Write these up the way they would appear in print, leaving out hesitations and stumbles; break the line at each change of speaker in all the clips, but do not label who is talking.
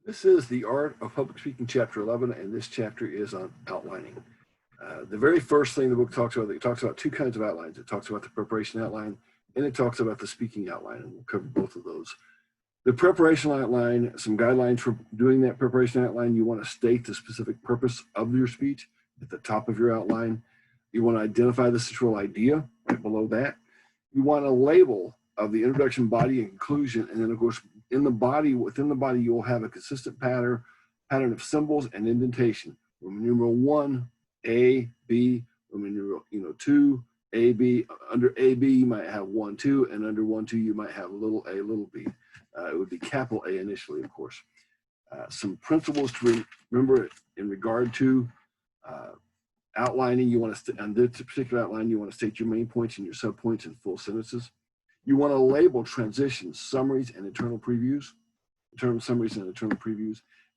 This is The Art of Public Speaking, Chapter 11, and this chapter is on outlining. The very first thing the book talks about, it talks about two kinds of outlines. It talks about the preparation outline, and it talks about the speaking outline, and we'll cover both of those. The preparation outline, some guidelines for doing that preparation outline. You want to state the specific purpose of your speech at the top of your outline. You want to identify the central idea right below that. You want a label of the introduction, body, and conclusion, and then of course within the body, you'll have a consistent pattern of symbols and indentation. Roman numeral 1, A, B, Roman numeral 2, A, B. Under A, B, you might have 1, 2, and under 1, 2, you might have little a, little b. It would be capital A initially, of course. Some principles to remember in regard to outlining. You want to, on this particular outline, you want to state your main points and your subpoints in full sentences. You want to label transitions, summaries, and internal previews,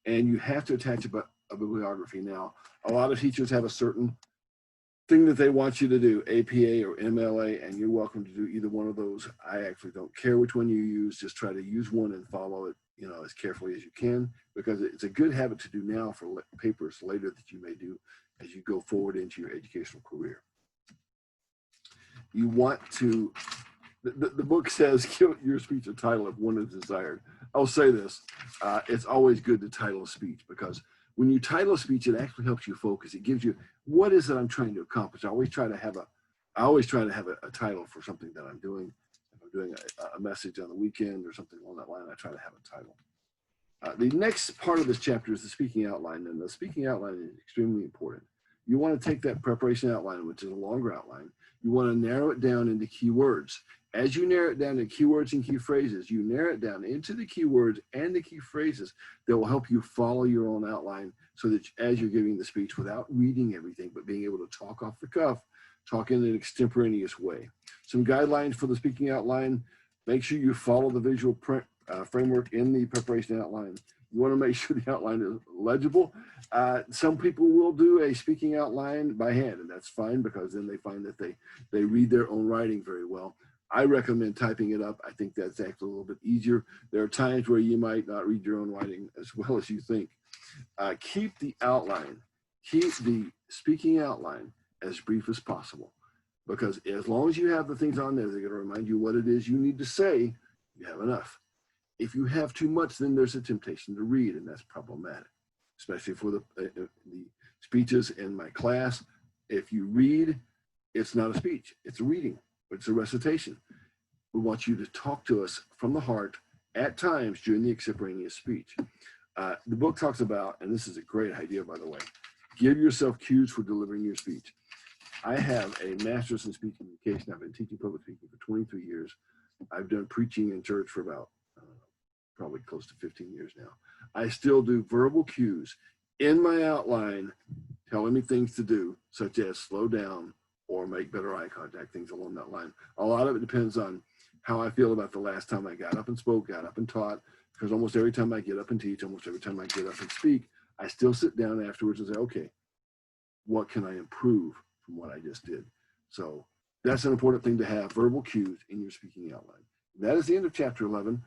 and you have to attach a bibliography. Now, a lot of teachers have a certain thing that they want you to do, APA or MLA, and you're welcome to do either one of those. I actually don't care which one you use. Just try to use one and follow it, as carefully as you can, because it's a good habit to do now for papers later that you may do as you go forward into your educational career. You want to, the book says, give your speech a title if one is desired. I'll say this, it's always good to title a speech, because when you title a speech, it actually helps you focus. It gives you, what is it I'm trying to accomplish? I always try to have a title for something that I'm doing. If I'm doing a message on the weekend or something along that line, I try to have a title. The next part of this chapter is the speaking outline, and the speaking outline is extremely important. You want to take that preparation outline, which is a longer outline. You want to narrow it down into keywords. As you narrow it down to keywords and key phrases, you narrow it down into the keywords and the key phrases that will help you follow your own outline, so that as you're giving the speech, without reading everything, but being able to talk off the cuff, talk in an extemporaneous way. Some guidelines for the speaking outline: make sure you follow the visual framework in the preparation outline. You want to make sure the outline is legible. Some people will do a speaking outline by hand, and that's fine, because then they find that they read their own writing very well. I recommend typing it up. I think that's actually a little bit easier. There are times where you might not read your own writing as well as you think. Keep the speaking outline as brief as possible, because as long as you have the things on there, they're going to remind you what it is you need to say. You have enough. If you have too much, then there's a temptation to read, and that's problematic, especially for the speeches in my class. If you read, it's not a speech, it's a reading, it's a recitation. We want you to talk to us from the heart at times during the extemporaneous speech. The book talks about, and this is a great idea, by the way, give yourself cues for delivering your speech. I have a master's in speech communication. I've been teaching public speaking for 23 years. I've done preaching in church for about probably close to 15 years now. I still do verbal cues in my outline telling me things to do, such as slow down or make better eye contact, things along that line. A lot of it depends on how I feel about the last time I got up and spoke, got up and taught, because almost every time I get up and teach, almost every time I get up and speak, I still sit down afterwards and say, okay, what can I improve from what I just did? So that's an important thing to have, verbal cues in your speaking outline. That is the end of chapter 11.